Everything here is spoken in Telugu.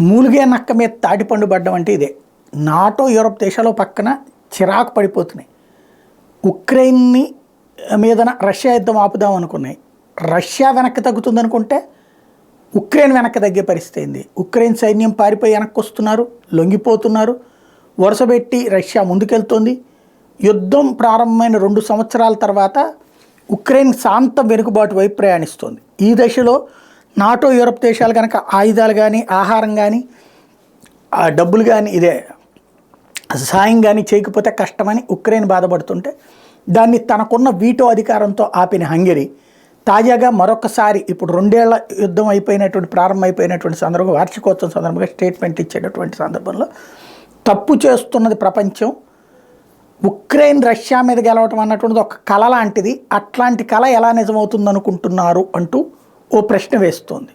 మూలిగే నక్క మీద తాటిపండు పడ్డం అంటే ఇదే. నాటో యూరప్ దేశాలు పక్కన చిరాకు పడిపోతున్నాయి. ఉక్రెయిన్ని మీదన రష్యా యుద్ధం ఆపుదాం అనుకున్నాయి. రష్యా వెనక్కి తగ్గుతుంది అనుకుంటే ఉక్రెయిన్ వెనక్కి తగ్గే పరిస్థితి అయింది. ఉక్రెయిన్ సైన్యం పారిపోయి వెనక్కి వస్తున్నారు, లొంగిపోతున్నారు. వరుసపెట్టి రష్యా ముందుకెళ్తోంది. యుద్ధం ప్రారంభమైన 2 సంవత్సరాల తర్వాత ఉక్రెయిన్ శాంతం వెనుకబాటు వైపు ప్రయాణిస్తోంది. ఈ దశలో నాటో యూరప్ దేశాలు కనుక ఆయుధాలు కానీ, ఆహారం కానీ, డబ్బులు కానీ, సాయం కానీ చేయకపోతే కష్టమని ఉక్రెయిన్ బాధపడుతుంటే దాన్ని తనకున్న వీటో అధికారంతో ఆపిన హంగరీ తాజాగా మరొకసారి ఇప్పుడు 2 ఏళ్ల యుద్ధం ప్రారంభమైపోయినటువంటి సందర్భంగా వార్షికోత్సవం సందర్భంగా స్టేట్మెంట్ ఇచ్చేటటువంటి సందర్భంలో తప్పు చేస్తున్నది ప్రపంచం, ఉక్రెయిన్ రష్యా మీద గెలవటం అన్నటువంటిది ఒక కళ లాంటిది, అట్లాంటి కళ ఎలా నిజమవుతుంది అనుకుంటున్నారు అంటూ ఓ ప్రశ్న వేస్తోంది.